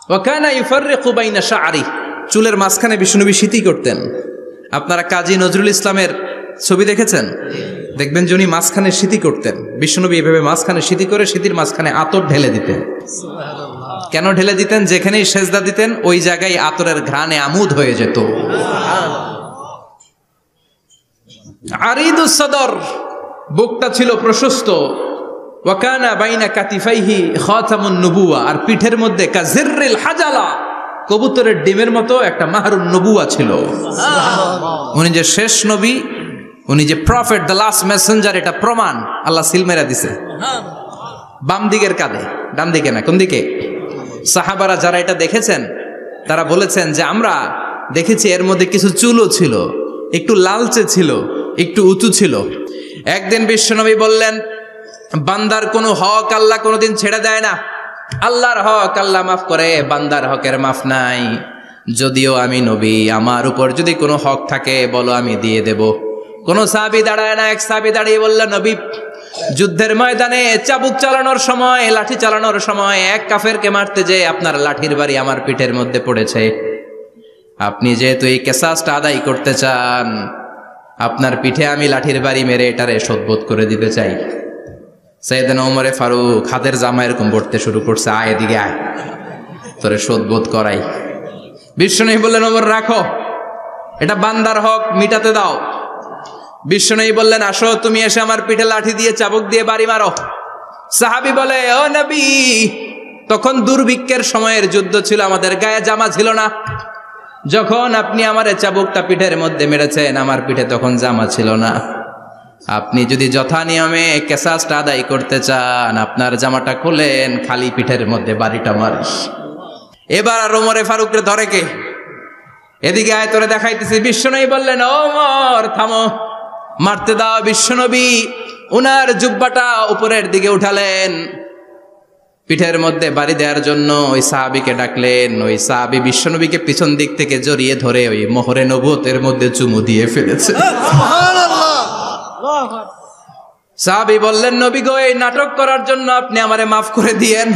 ওয়া কানা ইউফাররিকু বাইনা শা'রি, চুলের মাঝখানে বিশ্বনবী সিঁথি করতেন। আপনারা কাজী নজরুল ইসলামের ছবি দেখেছেন? দেখবেন যে উনি মাঝখানে সিঁথি করতেন। বিশ্বনবী এভাবে মাঝখানে সিঁথি করে সিঁথির মাঝখানে আতর ঢেলে দিতেন। কেন ঢেলে দিতেন? যেখানেই সেজদা দিতেন ওই জায়গায় আতরের ঘ্রাণে আমোদ হয়ে যেত। আরিদুস সদর, বুকটা ছিল প্রশস্ত। ওয়া কানা বাইনা কাতিফাইহি খাতামুন নবুওয়া, আর পিঠের মধ্যে কাজিররিল হাজালা, কবুতরের ডিমের মতো একটা মাহরুন নবুওয়া ছিল। উনি যে শেষ নবী, উনি যে প্রফেট, দ্য লাস্ট মেসেঞ্জার, এটা প্রমাণ আল্লাহ সিল মেরা দিছে। বাম দিকের কাঁধে, ডান দিকে না। কোন দিকে? সাহাবারা যারা এটা দেখেছেন তারা বলেছেন যে আমরা দেখেছি এর মধ্যে কিছু চুলও ছিল, একটু লালচে ছিল, একটু উঁচু ছিল। একদিন বিশ্বনবী বললেন, বান্দার কোনো হক আল্লাহ কোনোদিন ছেড়ে দেয় না। আল্লাহর হক আল্লাহ মাফ করে, বান্দার হকের মাফ নাই। যদিও আমি নবী, আমার উপর যদি কোনো হক থাকে বলো, আমি দিয়ে দেব। কোন সাহাবী দাঁড়ায় না। এক সাহাবী দাঁড়িয়ে বললেন, নবী, যুদ্ধের ময়দানে চাবুক চালানোর সময়, লাঠি চালানোর সময় এক কাফেরকে মারতে যে আপনার লাঠির বাড়ি আমার পিঠের মধ্যে পড়েছে। আপনি যেহেতু এই কেসাসটা আদায় করতে চান, আপনার পিঠে আমি লাঠির বাড়ি মেরে এটারে শোধবোধ করে দিতে চাই। সাইয়েদনা ওমরে ফারুক হাতের জামা এরকম পড়তে শুরু করছে, আয় এদিকে আয়, তোরে শোধবোধ করাই। বিশ্বনবী বললেন, ওমর রাখো, এটা বান্দার হক, মিটাতে দাও। বিশ্বনবী বললেন, আসো, তুমি এসে আমার পিঠে লাঠি দিয়ে চাবুক দিয়ে বাড়ি মারো। সাহাবী বলে, ও নবী, তখন দুর্ভিক্ষের সময়ের যুদ্ধ ছিল, আমাদের গায়ে জামা ছিল না। যখন আপনি আমার চাবুকটা পিঠের মধ্যে মেরেছেন, আমার পিঠে তখন জামা ছিল না। আপনি যদি যথা নিয়মে কেসাসটা আদায় করতে চান, আপনার জামাটা খুলেন, খালি পিঠের মধ্যে বাড়িটা মারিস। এবার আর ওমরে ফারুকরে ধরে কে? এদিকে আয়, তোরে দেখাইতেছি। বিশ্বনবী বললেন, ওমর থামো, মারতে দাও। বিশ্বনবী উনার জুব্বাটা উপরের দিকে উঠালেন, পিঠের মধ্যে বাড়ি দেওয়ার জন্য ওই সাহাবীকে ডাকলেন। ওই সাহাবী বিশ্বনবীকে পিছন দিক থেকে জড়িয়ে ধরে ওই মোহরে নবুয়তের মধ্যে চুমু দিয়ে ফেলেছে। সাহাবী বললেন, নবী গো, এই নাটক করার জন্য আপনি আমারে মাফ করে দিয়েন।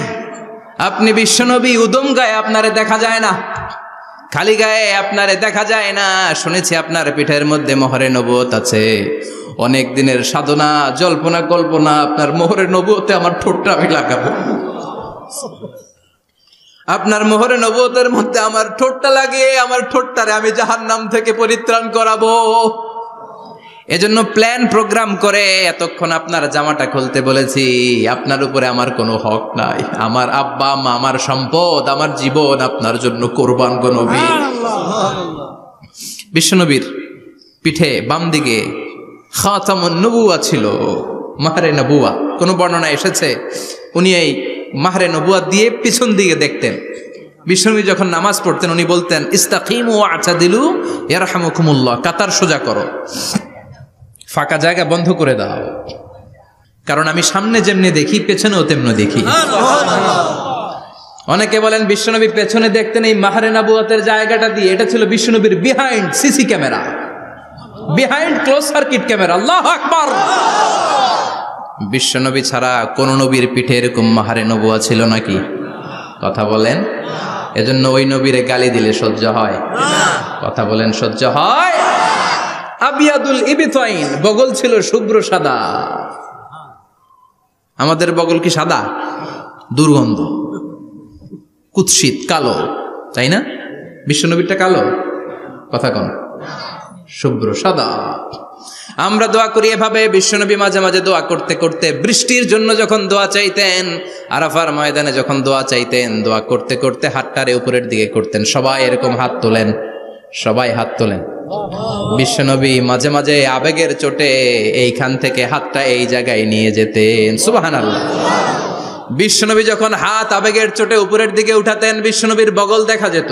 আপনি বিশ্বনবী, উদম গায়ে আপনারে দেখা যায় না, খালি গায়ে আপনারে দেখা যায় না। শুনেছি আপনার পিঠের মধ্যে মোহরে নবুয়ত আছে। অনেক দিনের সাধনা, জল্পনা কল্পনা, আপনার মোহরে নবুয়তে আমার ঠোঁটটা আমি লাগাবো। আপনার মোহরে নবুয়তের মধ্যে আমার ঠোঁটটা লাগিয়ে আমার ঠোঁটটারে আমি জাহান্নাম থেকে পরিত্রাণ করাবো। এজন্য প্ল্যান প্রোগ্রাম করে এতক্ষণ আপনার জামাটা খুলতে বলেছি। আপনার উপরে আমার কোনো হক নাই। আমার আব্বা মা, আমার সম্পদ, আমার জীবন আপনার জন্য কোরবান গো নবী। বিশ্বনবীর পিঠে বাম দিকে খাতামুন নবুওয়া ছিল, মাহরে নবুওয়া। কোন বর্ণনা এসেছে উনি এই মাহরে নবুওয়া দিয়ে পিছন দিকে দেখতেন। বিশ্বনবী যখন নামাজ পড়তেন উনি বলতেন, ইস্তাকিমু ওয়া'তাদিলু ইয়ারহামুকুমুল্লাহ, কাতার সোজা করো, ফাঁকা জায়গা বন্ধ করে দাও, কারণ আমি সামনে যেমনি দেখি পেছনেও তেমনি দেখি। অনেকে বলেন বিশ্বনবী পেছনে দেখতেন এই মাহরে নবুয়তের জায়গাটা দিয়ে। এটা ছিল বিশ্বনবীর behind CC camera, behind close circuit camera. আল্লাহু আকবার। বিশ্বনবী ছাড়া কোন নবীর পিঠে এরকম মাহরে নবুয়া ছিল নাকি? কথা বলেন। এজন্য ওই নবীরে গালি দিলে সহ্য হয়? কথা বলেন, সহ্য হয়? আবিয়াদুল ইবতাইন, বগল ছিল শুভ্র সাদা। আমাদের বগল কি সাদা? দুর্গন্ধ, কুৎসিত, কালো, তাই না? বিশ্বনবীরটা কালো? কথা কন, শুভ্র সাদা। আমরা দোয়া করি এভাবে। বিশ্বনবী মাঝে মাঝে দোয়া করতে করতে বৃষ্টির জন্য যখন দোয়া চাইতেন, আরাফার ময়দানে যখন দোয়া চাইতেন, দোয়া করতে করতে হাতটারে উপরের দিকে করতেন। সবাই এরকম হাত তোলেন, সবাই হাত তোলেন। বিশ্বনবী মাঝে মাঝে আবেগের চোটে এইখান থেকে হাতটা এই জায়গায় নিয়ে যেতেন। সুবহানাল্লাহ। বিশ্বনবী যখন হাত আবেগের চোটে উপরের দিকে উঠাতেন, বিশ্বনবীর বগল দেখা যেত।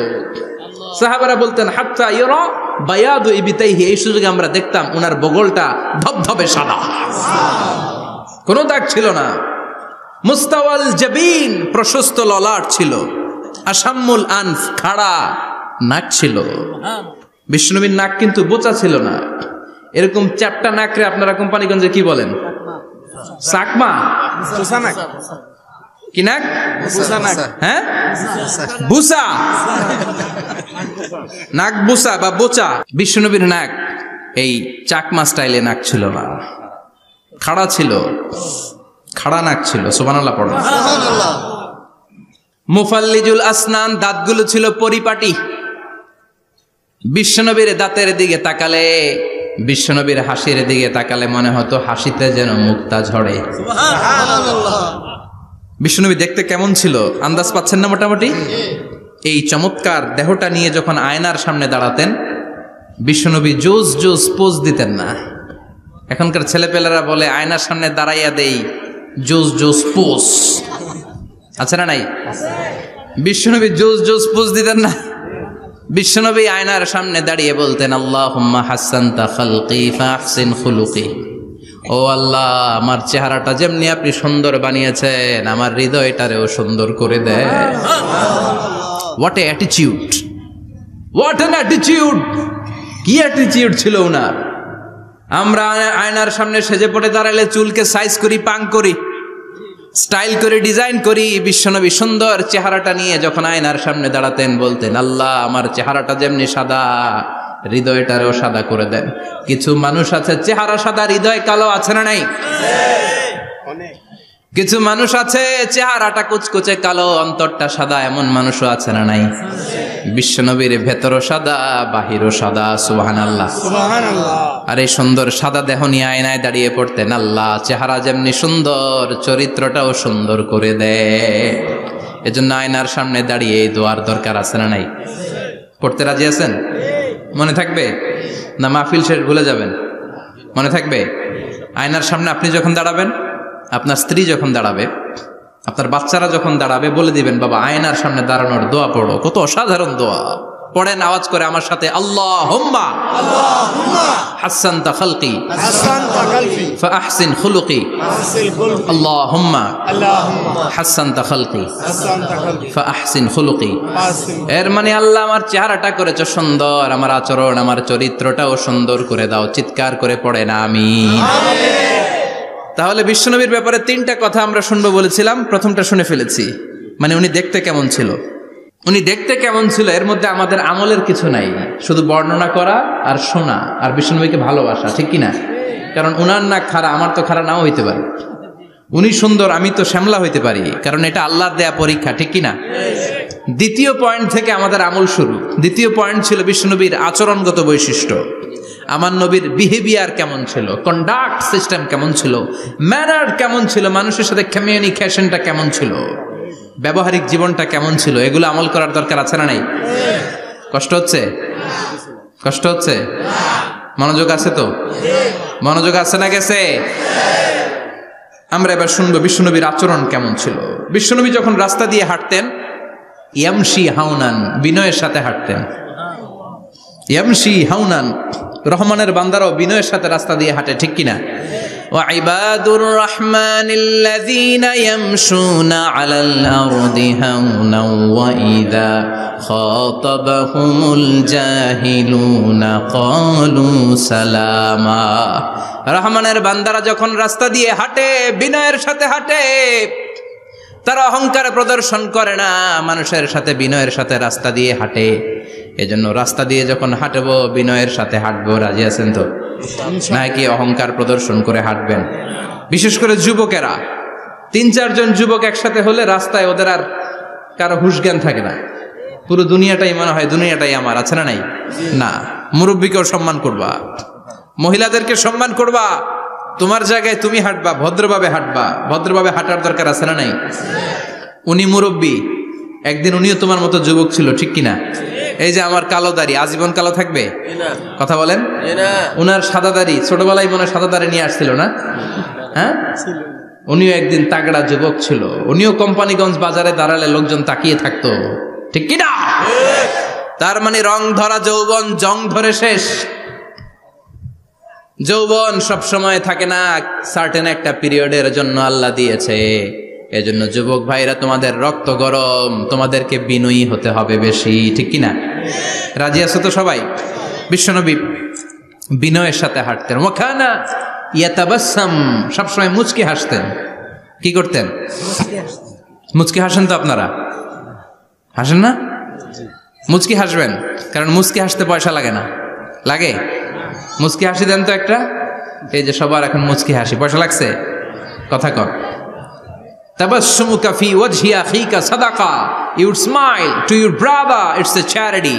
সাহাবারা বলতেন, হাত্তা ইরা বায়াদু ইবতাইহি, এই সুযোগে আমরা দেখতাম ওনার বগলটা ধবধবে সাদা, কোনো দাগ ছিল না। মুস্তাওয়াল জাবিন, প্রশস্ত ললাট ছিল। আসাম্মুল আনফ, খাড়া নাক ছিল। বিশ্বনবীর নাক কিন্তু বোচা ছিল না। এরকম চ্যাপটা নাকরে আপনারা কোম্পানিগঞ্জে কি বলেন? চাকমা। কি নাক? হ্যাঁ, বুসা, নাক বুসা বা বোচা। বিশ্বনবীর নাক এই চাকমা স্টাইলে নাক ছিল না, খাড়া ছিল, খাড়া নাক ছিল। সুবহানাল্লাহ পড়ো। মুফাল্লিজুল আসনান, দাঁতগুলো ছিল পরিপাটি। বিশ্বনবীর দাঁতের দিকে তাকালে, বিশ্বনবীর হাসির দিকে তাকালে মনে হতো হাসিতে যেন মুক্তা ঝরে। বিশ্বনবী দেখতে কেমন ছিল আন্দাজ পাচ্ছেন না মোটামুটি? এই চমৎকার দেহটা নিয়ে যখন আয়নার সামনে দাঁড়াতেন, বিশ্বনবী জোস জোস পোজ দিতেন না। এখনকার ছেলেপেলেরা বলে আয়নার সামনে দাঁড়াইয়া দেই জোস জোস পোজ, আছে না নাই? বিশ্বনবী জোস জোস পোজ দিতেন না। বিশ্বনবী আয়নার সামনে দাঁড়িয়ে বলতেন, আল্লাহুম্মা হাসানতা খালকি ফাহসিন খুলুকি। ও আল্লাহ, আমার চেহারাটা যেমনি আপনি সুন্দর বানিয়েছেন, আমার হৃদয়টারেও সুন্দর করে দেয়। What a attitude, what an attitude! কি অ্যাটিটিউড ছিল ওনার! আমরা আয়নার সামনে সেজে পড়ে দাঁড়ালে চুলকে সাইজ করি, পাং করি, স্টাইল করে ডিজাইন করি। বিশ্বনবী সুন্দর চেহারাটা নিয়ে যখন আয়নার সামনে দাঁড়াতেন বলতেন, আল্লাহ আমার চেহারাটা যেমনি সাদা, হৃদয়টারেও সাদা করে দেন। কিছু মানুষ আছে চেহারা সাদা, হৃদয় কালো, আছে না নাই? কিছু মানুষ আছে চেহারাটা কুচকুচে কালো, অন্তরটা সাদা, এমন মানুষও আছে না নাই? বিশ্বনবীর ভেতরও সাদা, বাহিরও সাদা। সুবহানাল্লাহ। আর এই সুন্দর সাদা দেহ নিয়ে আয়নায় দাঁড়িয়ে পড়তেন, আল্লাহ চেহারা যেমনি সুন্দর, চরিত্রটাও সুন্দর করে দেয়। এজন্য আয়নার সামনে দাঁড়িয়ে এই দোয়ার দরকার, আছে না নাই? পড়তে রাজি আছেন? মনে থাকবে না মাহফিল শেষ ভুলে যাবেন? মনে থাকবে? আয়নার সামনে আপনি যখন দাঁড়াবেন, আপনার স্ত্রী যখন দাঁড়াবে, আপনার বাচ্চারা যখন দাঁড়াবে, বলে দিবেন, বাবা আয়নার সামনে দাঁড়ানোর দোয়া পড়ো। কত অসাধারণ দোয়া! পড়েন আওয়াজ করে আমার সাথে, আল্লাহুম্মা হাসানতা খালকি ফাহসিন খুলুকি। আল্লাহুম্মা হাসানতা খালকি ফাহসিন খুলুকি। এর মানে আল্লাহ আমার চেহারাটা করেছো সুন্দর, আমার আচরণ, আমার চরিত্রটাও সুন্দর করে দাও। চিৎকার করে পড়েন আমিন। তাহলে বিশ্বনবীর ব্যাপারে তিনটা কথা আমরা শুনবো বলেছিলাম, প্রথমটা শুনে ফেলেছি, মানে উনি দেখতে কেমন ছিল। উনি দেখতে কেমন ছিল এর মধ্যে আমাদের আমলের কিছু নাই, শুধু বর্ণনা করা আর শোনা আর বিশ্বনবীকে ভালোবাসা, ঠিক কিনা? কারণ উনার না খাড়া, আমার তো খাড়া নাও হইতে পারে। উনি সুন্দর, আমি তো শ্যামলা হইতে পারি, কারণ এটা আল্লাহর দেয়া পরীক্ষা, ঠিক কিনা? দ্বিতীয় পয়েন্ট থেকে আমাদের আমল শুরু। দ্বিতীয় পয়েন্ট ছিল বিশ্বনবীর আচরণগত বৈশিষ্ট্য। আমার নবীর বিহেভিয়ার কেমন ছিল, কন্ডাক্ট সিস্টেম কেমন ছিল, ম্যানার কেমন ছিল, মানুষের সাথে কমিউনিকেশনটা কেমন ছিল, ব্যবহারিক জীবনটা কেমন ছিল, এগুলো আমল করার দরকার, আছে না নাই? কষ্ট হচ্ছে? কষ্ট হচ্ছে? মনোযোগ আছে তো? মনোযোগ আছে না গেছে? আমরা এবার শুনবো বিশ্বনবীর আচরণ কেমন ছিল। বিশ্বনবী যখন রাস্তা দিয়ে হাঁটতেন, ইয়ামশি হাউনান, বিনয়ের সাথে হাঁটতেন। ইয়ামশি হাউনান, রহমানের বান্দারাও বিনয়ের সাথে রাস্তা দিয়ে হাঁটে, ঠিক কিনা? وعباد الرحمن الذين يمشون على الأرض هونا وإذا خاطبهم الجاهلون قالوا سلاما। রহমানের বান্দারা যখন রাস্তা দিয়ে হাঁটে, বিনয়ের সাথে হাঁটে, তারা অহংকার প্রদর্শন করে না, মানুষের সাথে বিনয়ের সাথে রাস্তা দিয়ে হাঁটে। এজন্য রাস্তা দিয়ে যখন হাঁটবো, বিনয়ের সাথে হাঁটবো। রাজি আছেন তো? নাকি অহংকার প্রদর্শন করে হাঁটবেন? বিশেষ করে যুবকেরা, ৩-৪ জন যুবক একসাথে হলে রাস্তায় ওদের আর কারো হুঁশ জ্ঞান থাকে না, পুরো দুনিয়াটাই মনে হয় দুনিয়াটাই আমার, আছে না নাই? না, মুরব্বীকেও সম্মান করবা, মহিলাদেরকে সম্মান করবা, তোমার জায়গায় তুমি হাঁটবা, ভদ্রভাবে হাঁটবা। ভদ্রভাবে হাঁটার দরকার, আছে না নাই? উনি মুরব্বী, একদিন উনিও তোমার মতো যুবক ছিল, ঠিক কিনা? এই যে আমার কালো দাড়ি আজীবন কালো থাকবে? কথা বলেন। উনার সাদা দাড়ি ছোটবেলায় মনে সাদা দাড়ি নিয়ে আসছিল না? হ্যাঁ, উনিও একদিন তাগড়া যুবক ছিল। উনিও কোম্পানিগঞ্জ বাজারে দাঁড়ালে লোকজন তাকিয়ে থাকতো, ঠিক কিনা? তার মানে রং ধরা যৌবন জং ধরে শেষ। যৌবন সব সময় থাকে না, সার্টেন একটা পিরিয়ডের জন্য আল্লাহ দিয়েছে। এজন্য যুবক ভাইরা, তোমাদের রক্ত গরম, তোমাদেরকে বিনয়ী হতে হবে বেশি, ঠিক কিনা? রাজি আছো তো সবাই? বিশ্বনবী বিনয়ের সাথে হাঁটতেন। ওয়াকানা ইয়াতাবাসসাম, সবসময় মুচকি হাসতেন। কি করতেন? মুচকি হাসেন তো আপনারা? হাসেন না? মুচকি হাসবেন, কারণ মুচকি হাসতে পয়সা লাগে না। লাগে? মুচকি হাসি দেন তো একটা। এই যে সবার এখন মুচকি হাসি, পয়সা লাগছে? কথা কর। তাবাসসুমুকা ফি ওয়াজহি আখিকা সাদাকা, you smile to your brother, it's a charity.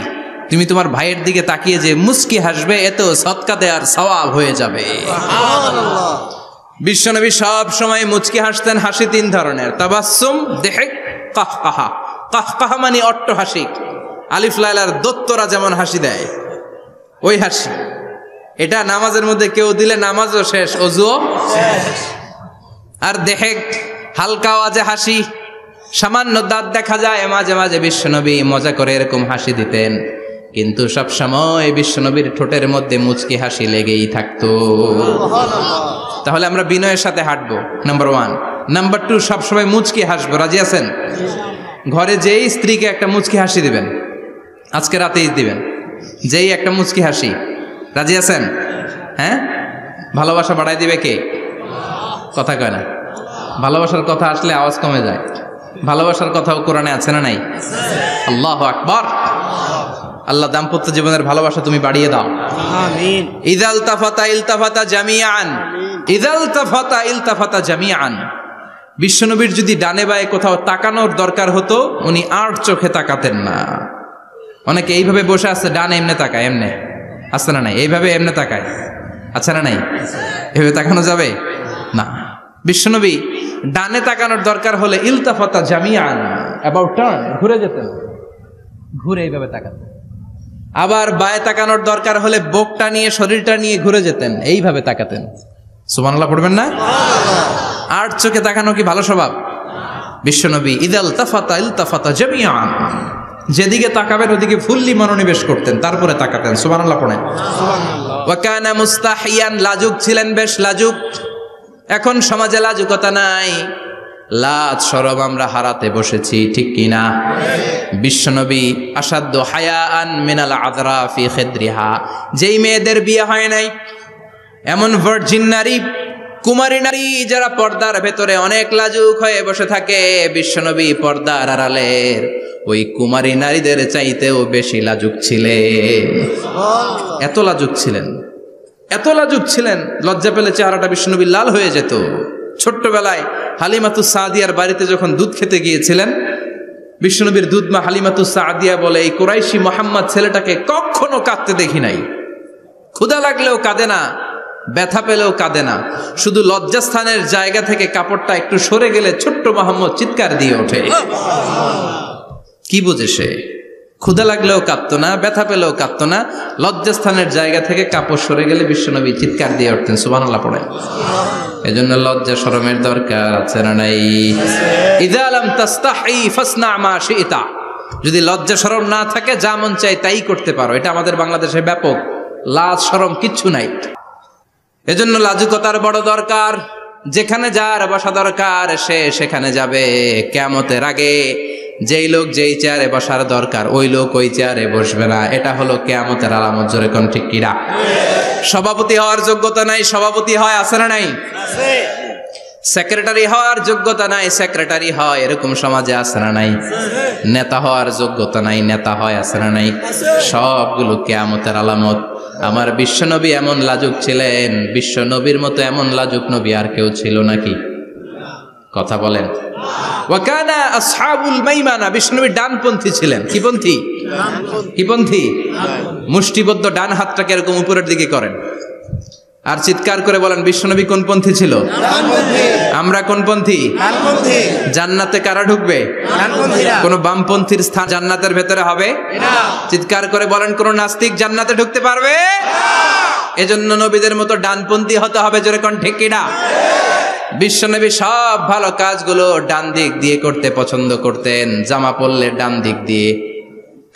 তুমি তোমার ভাইয়ের দিকে তাকিয়ে যে মুচকি হাসবে, এত সদকা দেওয়ার সওয়াব হয়ে যাবে। সুবহানাল্লাহ। বিশ্বনবী সব সময় মুচকি হাসতেন। হাসি তিন ধরনের, তাবাসসুম, দিহক, কাহকাহা। কাহকাহা মানে অট্টহাসি, আলিফ লাইলার দত্তরা যেমন হাসি দেয় ওই হাসি। এটা নামাজের মধ্যে কেউ দিলে নামাজও শেষ, ওযুও শেষ। আর দিহক, হালকা আওয়াজে হাসি, সামান্য দাঁত দেখা যায় মাঝে মাঝে বিশ্বনবী মজা করে এরকম হাসি দিতেন, কিন্তু সব সময় বিশ্বনবীর ঠোঁটের মধ্যে মুচকি হাসি লেগেই থাকতো। তাহলে আমরা বিনয়ের সাথে হাঁটবো, নাম্বার 1। নাম্বার 2, সবসময় মুচকি হাসবো। রাজি আছেন? ঘরে যেই স্ত্রীকে একটা মুচকি হাসি দিবেন, আজকে রাতেই দিবেন, যেই একটা মুচকি হাসি। রাজি আছেন? হ্যাঁ? ভালোবাসা বাড়াই দিবে কে? কথা কয় না। ভালোবাসার কথা আসলে আওয়াজ কমে যায়। ভালোবাসার কথাও কোরআনে আছে না নাই? আল্লাহু আকবার। আল্লাহ দাম্পত্য জীবনের ভালোবাসা তুমি বাড়িয়ে দাও, আমিন। ইযাল তাফাতা ইলতাফাতা জামিআন, ইযাল তাফাতা ইলতাফাতা জামিআন। বিশ্বনবীর যদি ডানে বায়ে কোথাও তাকানোর দরকার হতো, উনি আর চোখে তাকাতেন না। অনেকে এইভাবে বসে আছে, ডানে এমনে তাকায়, এমনে আছে না নাই? এইভাবে এমনে তাকায়, আছে না নাই? এভাবে তাকানো যাবে না। বিশ্বনবী ডানে তাকানোর দরকার হলে ইলতাফাতা জামিআন, অ্যাবাউট টার্ন, ঘুরে যেতেন, ঘুরে এইভাবে তাকাতেন। আবার বায়ে তাকানোর দরকার হলে বুকটা নিয়ে, শরীরটা নিয়ে ঘুরে যেতেন, এইভাবে তাকাতেন। সুবহানাল্লাহ পড়বেন না? আর চোখে তাকানো কি ভালো স্বভাব? বিশ্বনবী ইদাল তাফাতা ইলতাফাতা জামিআন, যেদিকে তাকাবেন ওদিকে ফুল্লি মনোনিবেশ করতেন, তারপরে তাকাতেন। সুবহানাল্লাহ পড়েন। সুবহানাল্লাহ। ওয়া কানা মুস্তাহিয়ান, লাজুক ছিলেন, বেশ লাজুক। এখন সমাজে লাজুকতা নাই, লাজ শরম আমরা হারাতে বসেছি, ঠিক কিনা? বিশ্বনবী আসাদ্দ হায়াআন মিনাল আযরা ফি খিদরিহা, যেই মেয়েদের বিয়ে হয় নাই, এমন ভার্জিন নারী, কুমারী নারী যারা পর্দার ভেতরে অনেক লাজুক হয়ে বসে থাকে, বিশ্বনবী পর্দার আড়ালের ওই কুমারী নারীদের চাইতেও বেশি লাজুক ছিলেন। এত লাজুক ছিলেন, এত লাজুক ছিলেন, লজ্জা পেলে চেহারাটা বিশ্বনবীর লাল হয়ে যেত। ছোট্টবেলায় হালিমাতুস সাদিয়ার বাড়িতে যখন দুধ খেতে গিয়েছিলেন, বিশ্বনবীর দুধমা হালিমাতুস সাদিয়া বলে, এই কুরাইশি মোহাম্মদ ছেলেটাকে কখনো কাঁদতে দেখি নাই। ক্ষুধা লাগলেও কাঁদে না, ব্যথা পেলেও কাঁদে না, শুধু লজ্জাস্থানের জায়গা থেকে কাপড়টা একটু সরে গেলে ছোট্ট মোহাম্মদ চিৎকার দিয়ে ওঠে। কি বোঝে সে? ক্ষুধা লাগলেও কাঁদতো না, ব্যথা পেলেও কাঁদতো না, লজ্জাস্থানের জায়গা থেকে কাপড় সরে গেলে বিশ্বনবী চিৎকার দিয়ে উঠতেন। সুবহানাল্লাহ পড়ে। এজন্য লজ্জা শরমের দরকার আছে না নাই? ইযা লাম তাস্তাহি ফাসনা মা শি'তা, যদি লজ্জা শরম না থাকে যা মন চাই তাই করতে পারো। এটা আমাদের বাংলাদেশে ব্যাপক, লাজ শরম কিচ্ছু নাই। এজন্য লাজুকতার বড় দরকার। যেখানে যার বসা দরকার সে সেখানে যাবে। কিয়ামতের আগে যেই লোক যেই চেয়ারে বসার দরকার ওই লোক ওই চেয়ারে বসবে না। এটা হলো কিয়ামতের আলামত। জোরে কোন ঠিক কিনা? সভাপতি হওয়ার যোগ্যতা নাই, সভাপতি হয়, আছে না নাই? আছে। সেক্রেটারি হওয়ার যোগ্যতা নাই, সেক্রেটারি হয়, এরকম সমাজে আছে না নাই? নেতা হওয়ার যোগ্যতা নাই, নেতা হয়, আছে না নাই? সবগুলো কিয়ামতের আলামত। আমার বিশ্বনবী এমন লাজুক ছিলেন, বিশ্বনবীর মতো এমন লাজুক নবী আর কেউ ছিল নাকি? কথা বলেন। ওয়াকানা আসহাবুল মাইমানা, বিশ্বনবী ডানপন্থী ছিলেন। কি পন্থী? কি পন্থী? মুষ্টিবদ্ধ ডান হাতটাকে এরকম উপরের দিকে করেন আর চিৎকার করে বলেন, বিশ্বনবী কোন পন্থী ছিল? আমরা কোন পন্থী? জান্নাতে কারা ঢুকবে? কোন বামপন্থীর স্থান জান্নাতের ভেতরে হবে? চিৎকার করে বলেন, কোন নাস্তিক জান্নাতে ঢুকতে পারবে? এজন্য নবীদের মতো ডানপন্থী হতে হবে। জোরে কোন ঠিক কিনা? বিশ্বনবী সব ভালো কাজগুলো ডান দিক দিয়ে করতে পছন্দ করতেন। জামা পরলে ডান দিক দিয়ে,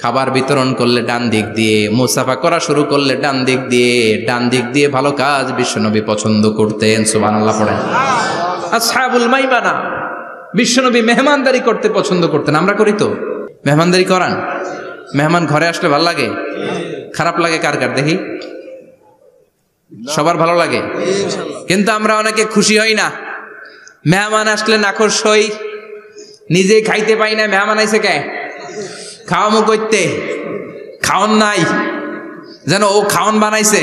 খাবার বিতরণ করলে ডান দিক দিয়ে, মুসাফা করা শুরু করলে ডান দিক দিয়ে, ডান দিক দিয়ে ভালো কাজ বিশ্বনবী পছন্দ করতেন। সুবহানাল্লাহ পড়েন। আসহাবুল মাইমানা, বিশ্বনবী মেহমানদারি করতে পছন্দ করতেন। আমরা করি তো? মেহমানদারি করান? মেহমান ঘরে আসলে ভালো লাগে? খারাপ লাগে কার কার দেখি? সবার ভালো লাগে, কিন্তু আমরা অনেকে খুশি হই না। মেহমান আসলে নাখোশ হই, নিজে খাইতে পাই না, মেহমান আইছে কে? খাওয়ামো করতে, খাওন নাই যেন ও খাওন বানাইছে।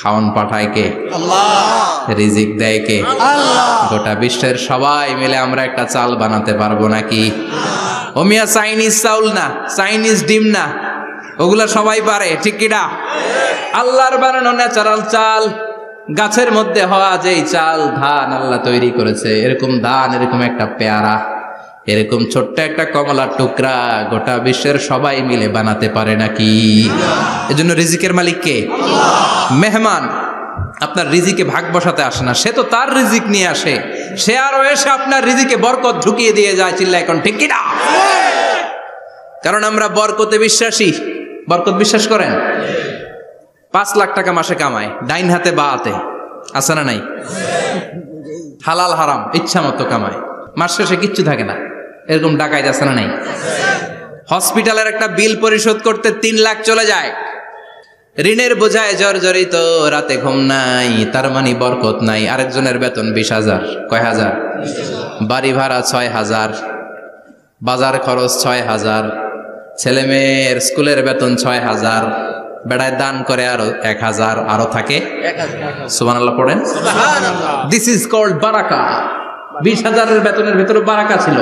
খাওন পাঠায় কে? আল্লাহ। রিজিক দেয় কে? আল্লাহ। গোটা বিশ্বের সবাই মিলে আমরা একটা চাল বানাতে পারবো নাকি? ও মিয়া চাইনিজ চাউল না, চাইনিজ ডিম না, ওগুলা সবাই পারে, ঠিক কিনা? আল্লাহর বানানো ন্যাচারাল চাল, গাছের মধ্যে হওয়া যেই চাল, ধান আল্লাহ তৈরি করেছে, এরকম ধান, এরকম একটা পেয়ারা, এরকম ছোট্ট একটা কমলার টুকরা গোটা বিশ্বের সবাই মিলে বানাতে পারে নাকি? এজন্য রিজিকের মালিক কে? মেহমান আপনার রিজিকে ভাগ বসাতে আসে না, সে তো তার রিজিক নিয়ে আসে, সে আরো এসে আপনার রিজিকে বরকত ঢুকিয়ে দিয়ে যায়। চিল্লা এখন ঠিক কিনা? কারণ আমরা বরকতে বিশ্বাসী। বরকত বিশ্বাস করেন? 5 লাখ টাকা মাসে কামায়, ডাইন হাতে বা হাতে, আছে না নাই? হালাল হারাম ইচ্ছা মতো কামায়, মাস শেষে কিচ্ছু থাকে না, এরকম ডাকাইত আছে না নাই? হসপিটালের একটা বিল পরিশোধ করতে 3 লাখ চলে যায়, ঋণের বোঝায় জর্জরিত, রাতে ঘুম নাই, তার মানে বরকত নাই। আরেকজনের বেতন 20,000, কয় হাজার? বাড়ি ভাড়া 6,000, বাজার খরচ 6,000, ছেলে মেয়ের স্কুলের বেতন 6,000, বেড়ায় দান করে আরো 1,000, আরো থাকে। সুবহানাল্লাহ পড়েন। দিস ইজ কল্ড বারাকা। 20,000-এর বেতনের ভেতরে বারাকা ছিল।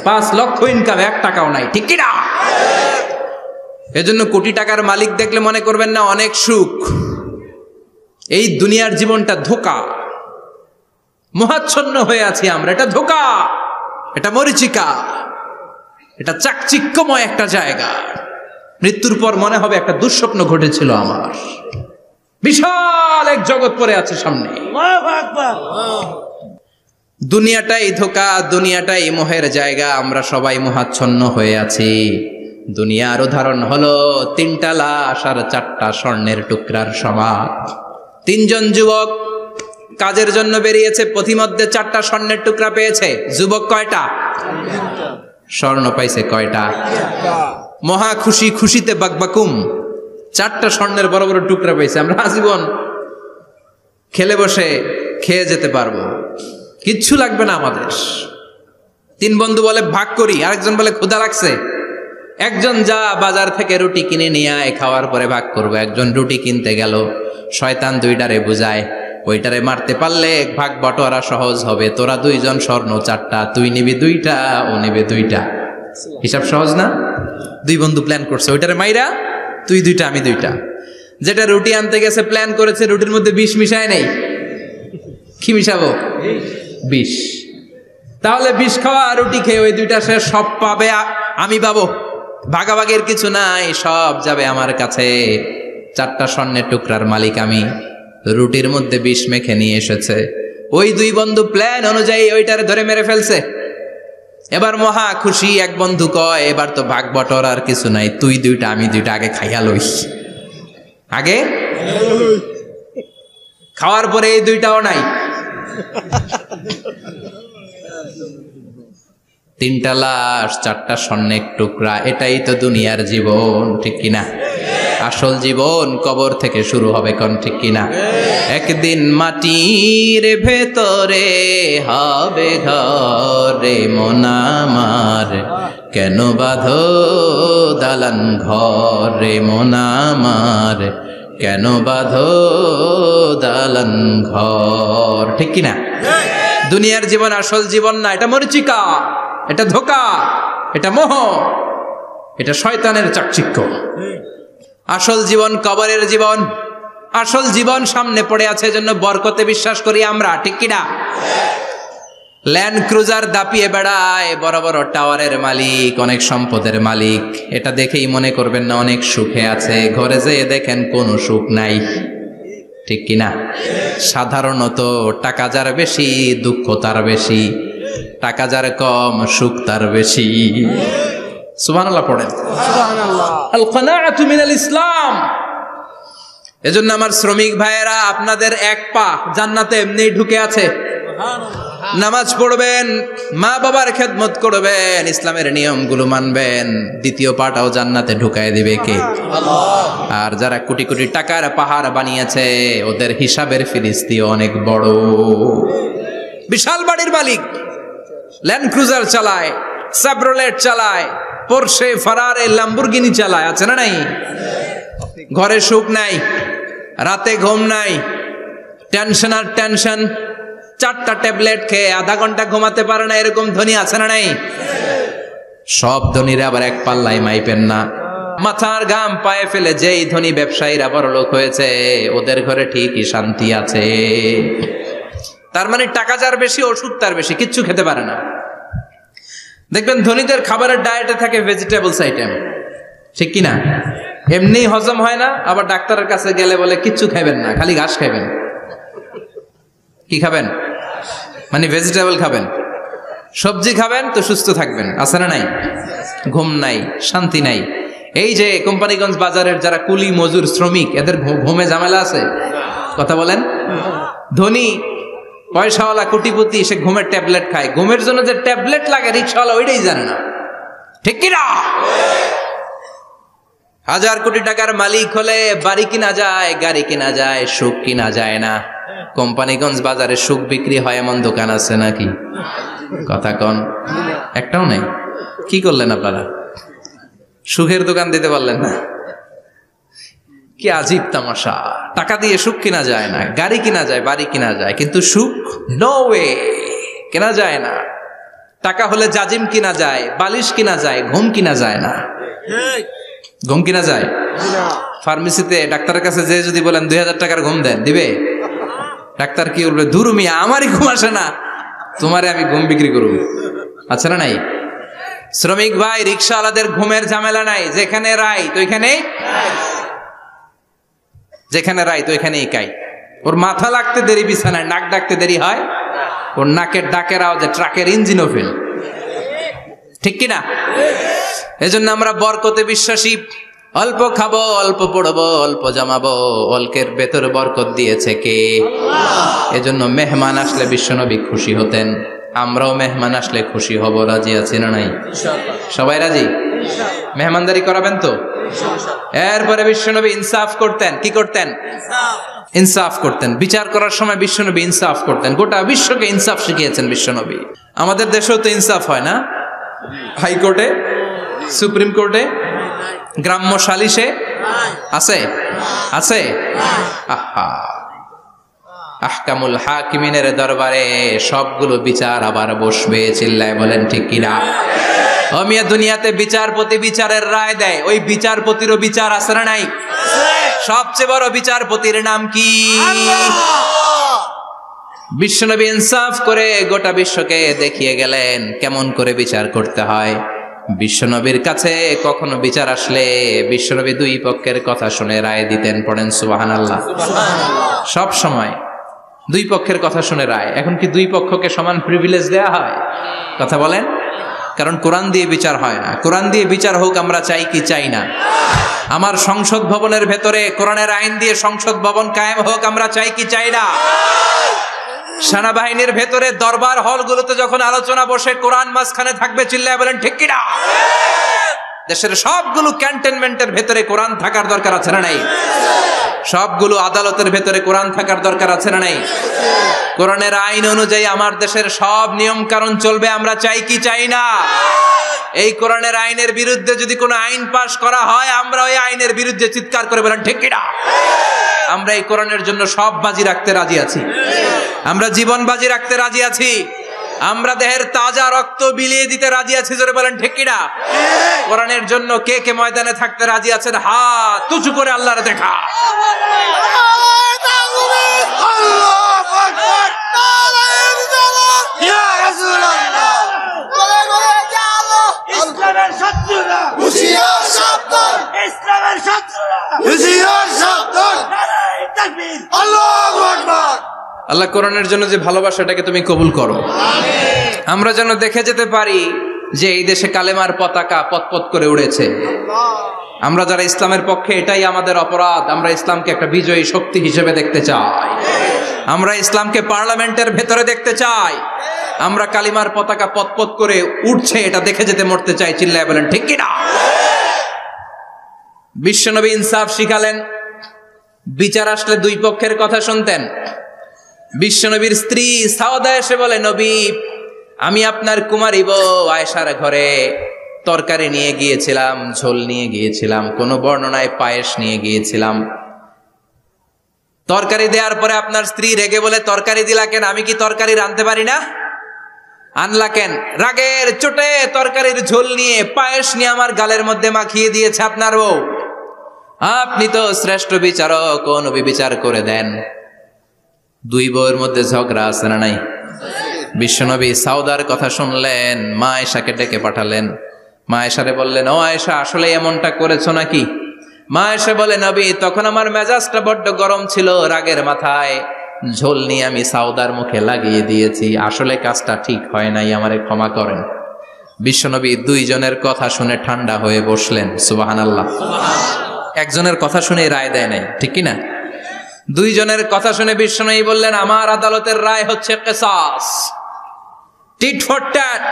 5 লক্ষ ইনকাম, 1 টাকাও নাই, ঠিক কিনা? এজন্য কোটি টাকার মালিক দেখলে মনে করবেন না অনেক সুখ। এই দুনিয়ার জীবনটা ধোঁকা, মোহাচ্ছন্ন হয়ে আছি আমরা, এটা ধোঁকা, এটা মরিচিকা, এটা চাকচিক্যময় একটা জায়গা। মৃত্যুর পর মনে হবে একটা দুঃস্বপ্ন ঘটেছিল আমার, বিশাল এক জগৎ পড়ে আছে সামনে। দুনিয়াটাই ধোঁকা, দুনিয়াটাই মোহের জায়গা, আমরা সবাই মোহাচ্ছন্ন হয়ে আছি। দুনিয়ার উদাহরণ হলো 3টা লাশ আর 4টা স্বর্ণের টুকরার সমান। 3 জন যুবক কাজের জন্য বেরিয়েছে, পথিমধ্যে 4টা স্বর্ণের টুকরা পেয়েছে। যুবক কয়টা? স্বর্ণ পাইছে কয়টা? মহা খুশি, খুশিতে বাকবাকুম, 4টা স্বর্ণের বড় বড় টুকরা পাইছে। আমরা আজীবন খেলে বসে খেয়ে যেতে পারবো, কিচ্ছু লাগবে না আমাদের। 3 বন্ধু বলে ভাগ করি, আরেকজন বলে ক্ষুধা লাগছে। একজন যা বাজার থেকে রুটি কিনে নিয়ে আয়, খাওয়ার পরে ভাগ করবো। একজন রুটি কিনতে গেল, শয়তান 2টারে বুঝায়, ওইটারে মারতে পারলে ভাগ বটোয়ারা সহজ হবে। তোরা 2 জন স্বর্ণ 4টা, তুই নিবি 2টা, ও নিবে 2টা, হিসাব সহজ না? 2 বন্ধু প্ল্যান করছে, ওইটারে মাইরা তুই 2টা, আমি 2টা। যেটা রুটি আনতে গেছে প্ল্যান করেছে, রুটির মধ্যে বিষ মিশায় নেই। কি মিশাবো? বিষ। তাহলে বিষ খাওয়া রুটি খেয়ে ওই 2টা সে সব পাবে, আমি পাবো। ভাগাভাগির কিছু নাই, সব যাবে আমার কাছে। 4টা স্বর্ণের টুকরার মালিক আমি। রুটির মধ্যে বিষ মেখে নিয়ে এসেছে। ওই 2 বন্ধু প্ল্যান অনুযায়ী ওইটারে ধরে মেরে ফেলছে। এবার মহা খুশি। এক বন্ধু কয়, এবার তো ভাগ বটর আর কিছু নাই, তুই 2টা, আমি 2টা, আগে খাইয়া লই। আগে খাওয়ার পরে এই 2টাও নাই। 3টা লাশ, 4টা স্বর্ণের টুকরা, এটাই তো দুনিয়ার জীবন, ঠিক কিনা? আসল জীবন কবর থেকে শুরু হবে, কোন ঠিক কিনা? একদিন মাটির ভেতরে হবে ঘরে মন আমার, কেন বাঁধো দালান ঘরে মন আমার, কেন বাঁধো দালান ঘর, ঠিক কিনা? দুনিয়ার জীবন আসল জীবন না, এটা মরিচিকা, এটা ধোঁকা, এটা মোহ, এটা শয়তানের চাকচিক্য। আসল জীবন কবরের জীবন। আসল জীবন সামনে পড়ে আছে, এজন্য বরকতে বিশ্বাস করি আমরা, ঠিক কিনা? ল্যান্ড ক্রুজার দাপিয়ে বেড়ায়, বড় বড় টাওয়ারের মালিক, অনেক সম্পদের মালিক। এটা দেখেই মনে করবেন না অনেক সুখে আছে, ঘরে যেয়ে দেখেন কোনো সুখ নাই, ঠিক কিনা? সাধারণত টাকা যার বেশি, দুঃখ তার বেশি, টাকা যার কম, সুখ তার বেশি। সুবহানাল্লাহ পড়েন। সুবহানাল্লাহ। আল কানাআতু মিনাল ইসলাম। এজন্য আমার শ্রমিক ভাইয়েরা, আপনাদের 1 পা জান্নাতে এমনিই ঢুকে আছে। নামাজ পড়বেন, মা বাবার খেদমত করবেন, ইসলামের নিয়মগুলো মানবেন, 2য় পাটাও জান্নাতে ঢুকায় দিবে কে? আল্লাহ। আর যারা কোটি কোটি টাকার পাহাড় বানিয়েছে, ওদের হিসাবের ফিরিস্তি অনেক বড়। বিশাল বাড়ির মালিক, ল্যান্ড ক্রুজার চালায়, সাবরোলেট চালায়, পোরশে, ফারারে, ল্যাম্বরগিনি চালায়, আছে না নাই? ঘরে সুখ নাই, রাতে ঘুম নাই, টেনশন আর টেনশন, 4টা ট্যাবলেট খেয়ে আধা ঘন্টা ঘুমাতে পারে না, এরকম ধনী আছে না নাই? সব ধনীরা আবার এক পাল্লায় মাইপেন না। মাথার ঘাম পায়ে ফেলে যেই ধনী ব্যবসায়ীরা বড়লোক হয়েছে, ওদের ঘরে ঠিকই শান্তি আছে। তার মানে টাকা যার বেশি, ওষুধ তার বেশি, কিচ্ছু খেতে পারে না। দেখবেন ধনীদের খাবারের ডায়েটে থাকে ভেজিটেবলস আইটেম, ঠিক কিনা? এমনি হজম হয় না, আবার ডাক্তারের কাছে গেলে বলে কিচ্ছু খাবেন না, খালি ঘাস খাবেন। কি খাবেন? মানে ভেজিটেবল খাবেন, সবজি খাবেন তো সুস্থ থাকবেন, আছে না নাই? ঘুম নাই, শান্তি নাই। এই যে কোম্পানিগঞ্জ বাজারের যারা কুলি মজুর শ্রমিক, এদের ঘুমে ঝামেলা আছে? কথা বলেন। ধনী পয়সাওয়ালা কোটিপতি, সে ঘুমের ট্যাবলেট খায়, ঘুমের জন্য যে ট্যাবলেট লাগে রিক্সাওয়ালা ওইটাই জানে না, ঠিক কিনা? 1000 কোটি টাকার মালিক হলে বাড়ি কিনা যায়, গাড়ি কিনা যায়, সুখ কিনা যায় না। কোম্পানিগঞ্জ বাজারে সুখ বিক্রি হয় এমন দোকান আছে নাকি? কথা কন, একটাও নেই। কি করলেন আপনারা? সুখের দোকান দিতে পারলেন না? কি আজীব তামাশা! টাকা দিয়ে সুখ কিনা যায় না, গাড়ি কিনা যায়, বাড়ি কিনা যায়, কিন্তু সুখ নো ওয়ে, কেনা যায় না। টাকা হলে জাজিম কিনা যায়, বালিশ কিনা যায়, ঘুম কিনা যায় না। ঘুম কিনা যায়? ফার্মেসিতে ডাক্তারের কাছে যে যদি বলেন 2000 টাকার ঘুম দেন, দিবে? ডাক্তার কি বলবে? দূর মিয়া, আমারই ঘুম আসে না, তোমারে আমি ঘুম বিক্রি করব। আচ্ছা না নাই? শ্রমিক ভাই, রিক্সাওয়ালাদের ঘুমের ঝামেলা নাই, যেখানে রাই তো ওইখানে, যেখানে রাই তো ওইখানেই কাই। ওর মাথা লাগতে দেরি বিছানায়, নাক ডাকতে দেরি হয়, ওর নাকের ডাকের আওয়াজে ট্রাকের ইঞ্জিনও ফেল, ঠিক কিনা? এজন্য আমরা বরকতে বিশ্বাসী। অল্প খাবো, অল্প পড়বো, অল্প জমাবো, অল্পের ভেতর বরকত দিয়েছে কে? এজন্য মেহমান আসলে বিশ্বনবী খুশি হতেন, আমরাও মেহমান আসলে খুশি হব। রাজি আছি না নাই? সবাই রাজি? মেহমানদারি করাবেন তো? এরপরে বিশ্বনবী ইনসাফ করতেন। কি করতেন? ইনসাফ করতেন। বিচার করার সময় বিশ্বনবী ইনসাফ করতেন। গোটা বিশ্বকে ইনসাফ শিখিয়েছেন বিশ্বনবী। আমাদের দেশেও তো ইনসাফ হয় না? হাইকোর্টে, সুপ্রিম কোর্টে, গ্রাম্য সালিশে আছে? আছে? আহা, আহকামুল হাকিমিনের দরবারে সবগুলো বিচার আবার বসবে। চিল্লায় বলেন ঠিক কিনা? ও মিয়া, দুনিয়াতে বিচারপতি বিচারের রায় দেয়, ওই বিচারপতিরও বিচার আছে না নাই? সবচেয়ে বড় বিচারপতির নাম কি? বিশ্বনবী ইনসাফ করে গোটা বিশ্বকে দেখিয়ে গেলেন কেমন করে বিচার করতে হয়। বিশ্বনবীর কাছে কখনো বিচার আসলে বিশ্বনবী দুই পক্ষের কথা শুনে রায় দিতেন। পড়েন সুবহানাল্লাহ। সব সময় দুই পক্ষের কথা শুনে রায়। এখন কি দুই পক্ষকে সমান প্রিভিলেজ দেয়া হয়? কথা বলেন। কারণ কোরআন দিয়ে বিচার হয় না। কোরআন দিয়ে বিচার হোক আমরা চাই কি চাই না? আমার সংসদ ভবনের ভেতরে কোরআনের আইন দিয়ে সংসদ ভবন কায়েম হোক আমরা চাই কি চাই না? সেনাবাহিনীর ভেতরে দরবার হলগুলোতে যখন আলোচনা বসে কোরআন মাঝখানে থাকবে, চিল্লায় বলেন ঠিক কিনা? দেশের সবগুলো ক্যান্টনমেন্টের ভেতরে কোরআন থাকার দরকার আছে না নাই? সবগুলো আদালতের ভেতরে কোরআন থাকার দরকার আছে না নাই? কোরআনের আইন অনুযায়ী আমার দেশের সব নিয়ম কানুন চলবে আমরা চাই কি চাই না? এই কোরআনের আইনের বিরুদ্ধে যদি কোনো আইন পাশ করা হয় আমরা ওই আইনের বিরুদ্ধে চিৎকার করে বলেন ঠিক কিনা? আমরা এই কোরআনের জন্য সব বাজি রাখতে রাজি আছি। আমরা জীবন বাজি রাখতে রাজি আছি। আমরা দেহের তাজা রক্ত বিলিয়ে দিতে রাজি আছি। জোরে বলেন ঠিক কিনা? কোরআনের জন্য কে কে ময়দানে থাকতে রাজি আছেন? হাত উঁচু করে আল্লাহর দেখা। ইসলামের শত্রুরা হুঁশিয়ার সাবধান, ইসলামের শত্রুরা হুঁশিয়ার সাবধান। নারায়ে তাকবীর, আল্লাহু আকবার। আল্লাহ কোরআনের জন্য যে ভালোবাসাটাকে তুমি কবুল করো। আমিন। আমরা যেন দেখে যেতে পারি যে এই দেশে কালেমার পতাকা পতপত করে উড়েছে। আমরা যারা ইসলামের পক্ষে, এটাই আমাদের অপরাধ। আমরা ইসলামকে একটা বিজয়ী শক্তি হিসেবে দেখতে চাই। আমরা ইসলামকে পার্লামেন্টের ভেতরে দেখতে চাই। আমরা কালিমার পতাকা পতপত করে উঠছে এটা দেখে যেতে মরতে চাই। চিল্লায় বলেন ঠিক কিনা? বিশ্বনবী ইনসাফ শিখালেন। বিচার আসলে দুই পক্ষের কথা শুনতেন। বিশ্বনবীর স্ত্রী সাওদা এসে বলে, নবী আমি আপনার কুমারী বউ আয়েশার ঘরে তরকারি নিয়ে গিয়েছিলাম, ঝোল নিয়ে গিয়েছিলাম, কোন বর্ণনায় পায়েস নিয়ে গিয়েছিলাম। তরকারি দেওয়ার পরে আপনার স্ত্রী রেগে বলে, তরকারি দিলা কেন? আমি কি তরকারি রাঁধতে পারি না? আনলা কেন? রাগের চোটে তরকারির ঝোল নিয়ে পায়েস নিয়ে আমার গালের মধ্যে মাখিয়ে দিয়েছে আপনার বউ। আপনি তো শ্রেষ্ঠ বিচারক, কোন বিচার করে দেন। দুই বউয়ের মধ্যে ঝগড়া আছে না নাই? বিশ্বনবী সাউদার কথা শুনলেন, মা আয়েশাকে ডেকে পাঠালেন। মা আয়েশারে বললেন, ও আয়েশা, আসলে এমনটা করেছো নাকি? মা আয়েশা বলে, নবী, তখন আমার মেজাজটা বড্ড গরম ছিল, রাগের মাথায় ঝোল নিয়ে আমি সাউদার মুখে লাগিয়ে দিয়েছি, আসলে কাজটা ঠিক হয় নাই, আমারে ক্ষমা করেন। বিশ্বনবী দুইজনের কথা শুনে ঠান্ডা হয়ে বসলেন। সুবহানাল্লাহ। একজনের কথা শুনে রায় দেয় নাই, ঠিক কি না? দুইজনের কথা শুনে বিশ্বনবী বললেন, আমার আদালতের রায় হচ্ছে কিসাস, টিট ফর ট্যাট।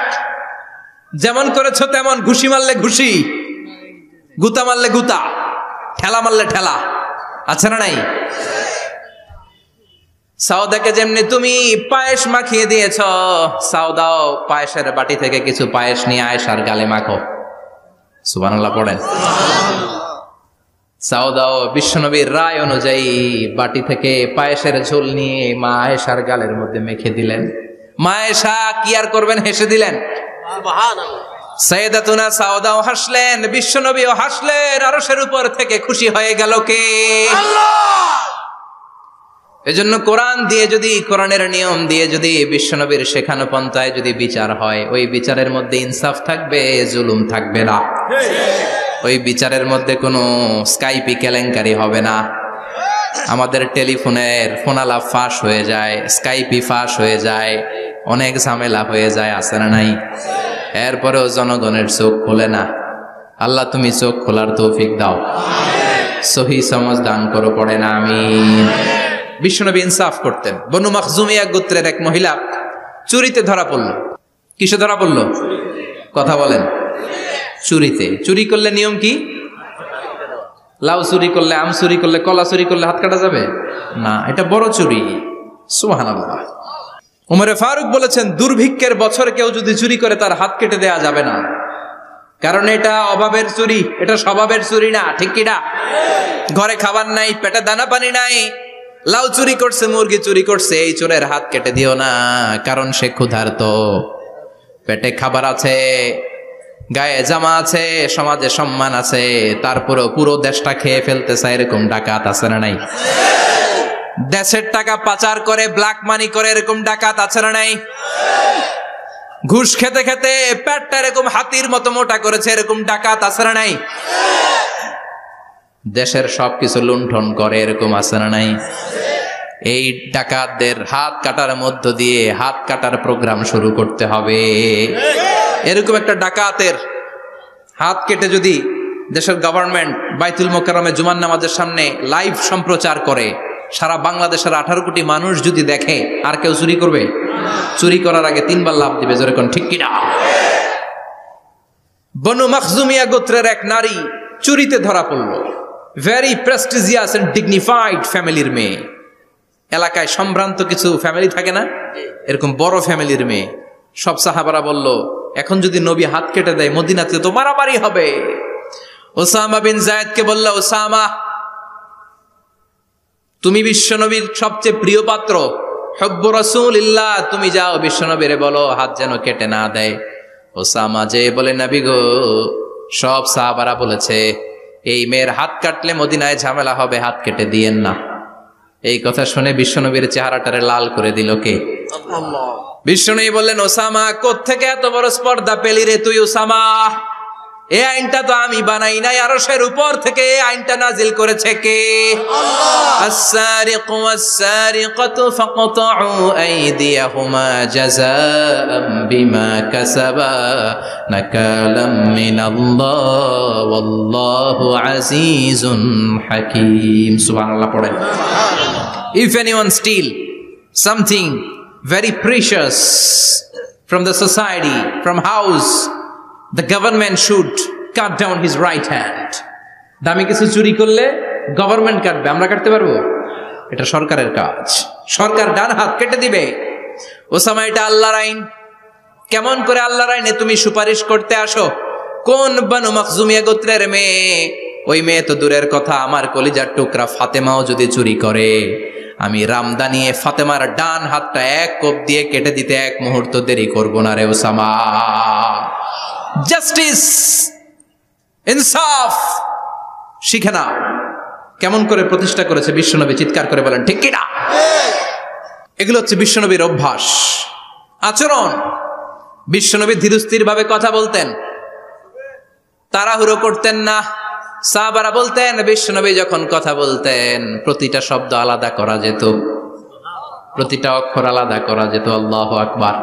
যেমন করেছো তেমন, ঘুষি মারলে ঘুষি, গুতা মারলে গুতা, ঠেলা মারলে ঠেলা, আছে না নাই? সাউদাকে যেমনি তুমি পায়েস মাখিয়ে দিয়েছ, সাউদাও পায়েসের বাটি থেকে কিছু পায়েস নিয়ে আয়েশার গালে মাখো। সুবহানাল্লাহ পড়েন। সাউদাও বিশ্বনবীর রায় অনুযায়ী বাটি থেকে পায়েসের ঝোল নিয়ে মা আয়েশার গালের মধ্যে মেখে দিলেন। মা আয়েশা কি আর করবেন, হেসে দিলেন। সাইয়েদাতুনা সাউদাও হাসলেন, বিশ্বনবীও হাসলেন। আরশের উপর থেকে খুশি হয়ে গেল কে? আল্লাহ। এজন্য কোরআন দিয়ে যদি, কোরআনের নিয়ম দিয়ে যদি, বিশ্বনবীর শেখানো পন্থায় যদি বিচার হয়, ওই বিচারের মধ্যে ইনসাফ থাকবে, জুলুম থাকবে না। ওই বিচারের মধ্যে কোনো স্কাইপি কেলেঙ্কারি হবে না। আমাদের টেলিফোনের ফোনালাপ ফাঁস হয়ে যায়, স্কাইপি ফাঁস হয়ে যায়, অনেক ঝামেলা হয়ে যায়, আছে না নাই? এরপরেও জনগণের চোখ খোলে না। আল্লাহ তুমি চোখ খোলার তৌফিক দাও, সহি সমাজ দান করো, পড়ে না আমিন। বিশ্বনবী ইনসাফ করতেন। বনু মাখজুমিয়া গোত্রের এক মহিলা চুরিতে ধরা পড়ল। কিসে ধরা পড়ল? কথা বলেন। চুরিতে। চুরি করলে নিয়ম কি? লাউ চুরি করলে, আম চুরি করলে, কলা চুরি করলে হাত কাটা যাবে না, এটা বড় চুরি। সুবহানাল্লাহ। ওমরে ফারুক বলেছেন, দুর্ভিক্ষের বছরে কেউ যদি চুরি করে তার হাত কেটে দেয়া যাবে না, কারণ এটা অভাবের চুরি, এটা স্বভাবের চুরি না, ঠিক কি না? ঘরে খাবার নাই, পেটে দানা পানি নাই, লাউ চুরি করছে, মুরগি চুরি করছে, এই চোরের হাত কেটে দিও না, কারণ সে ক্ষুধার্ত, পেটে খাবার আছে, গায়ে জামা আছে, সমাজে সম্মান আছে, তারপরেও পুরো দেশটা খেয়ে ফেলতে চায়, এরকম ডাকাত আছে না নাই? দেশের টাকা পাচার করে, ব্ল্যাক মানি করে, এরকম ডাকাত আছে না নাই? ঘুষ খেতে খেতে পেটটা এরকম হাতির মতো মোটা করেছে, এরকম ডাকাত আছে না নাই? দেশের সবকিছু লুণ্ঠন করে, এরকম আছে না নাই? এই ডাকাতদের হাত কাটার মধ্য দিয়ে হাত কাটার প্রোগ্রাম শুরু করতে হবে। এরকম একটা ডাকাতের হাত কেটে যদি দেশের গভর্নমেন্ট বাইতুল মোকাররমে জুমার নামাজের সামনে লাইভ সম্প্রচার করে, সারা বাংলাদেশের 18 কোটি মানুষ যদি দেখে, আর কেউ চুরি করবে? চুরি করার আগে 3 বার লাফ দিবে, যেরকম ঠিক কিনা? বনু মাখজুমিয়া গোত্রের এক নারী চুরিতে ধরা পড়ল। ভেরি প্রেস্টিজিয়াস এন্ড ডিগনিফাইড ফ্যামিলির মেয়ে। এলাকায় সম্ভ্রান্ত কিছু ফ্যামিলি থাকে না, এরকম বড় ফ্যামিলির মেয়ে। সব সাহাবারা বলল, এখন যদি নবী হাত কেটে দেয় মদিনাতে তো মারামারি হবে। ওসামা বিন যায়েদকে বলল, ওসামা, তুমি বিশ্বনবীর সবচেয়ে প্রিয় পাত্র, হুব্বু রাসূলিল্লাহ, তুমি যাও বিশ্বনবীরে বলো হাত যেন কেটে না দেয়। ওসামা যে বলে, নবী গো, সব সাহাবারা বলেছে এই মেয়ের হাত কাটলে মদিনায় ঝামেলা হবে, হাত কেটে দিয়েন না। এই কথা শুনে বিশ্বনবীর চেহারাটারে লাল করে দিল কে? আল্লাহ। বিশ্বনবী বললেন, ওসামা, কোত্থেকে এত বড় স্পর্ধা পেলি রে তুই ওসামা? এই আইনটা তো আমি বানাই নাই, আরশের উপর থেকে এই আইনটা নাজিল করেছে কে? আল্লাহ। আস-সারিকু ওয়াস-সারিকাতু ফাকতাউ আইদিয়াহুমা জাযাআম বিমা কাসাবা নাকালাম মিনাল্লাহ ওয়াল্লাহু আজিজুন হাকীম। সুবহানাল্লাহ পড়েন। If anyone steal something very precious from the society, from house, the government should cut down his right hand. দামি কিছু চুরি করলে গভর্নমেন্ট কাটবে, আমরা কাটতে পারবো? এটা সরকারের কাজ, সরকার ডান হাত কেটে দিবে। ওসামা, এটা আল্লাহর আইন, কেমন করে আল্লাহর আইনে তুমি সুপারিশ করতে আসো? কোন বানু মাখজুমিয়া গোত্রের মেয়ে? ওই মেয়ে তো দূরের কথা, আমার কলিজার টুকরা ফাতেমাও যদি চুরি করে, আমি রামদা নিয়ে ফাতেমার ডান হাতটা এক কোপ দিয়ে কেটে দিতে এক মুহূর্ত দেরি করব না রে ওসামা। জাস্টিস, ইনসাফ শিখে নাও। কেমন করে প্রতিষ্ঠা করেছে বিশ্বনবী, চিৎকার করে বলেন ঠিক কিনা? এগুলো হচ্ছে বিশ্বনবীর অভ্যাস, আচরণ। বিশ্বনবী ধীরস্থির ভাবে কথা বলতেন, তাড়াহুড়ো করতেন না। সাহাবারা বলতেন বিশ্বনবী যখন কথা বলতেন প্রতিটা শব্দ আলাদা করা যেত, প্রতিটা অক্ষর আলাদা করা যেত। আল্লাহু আকবার।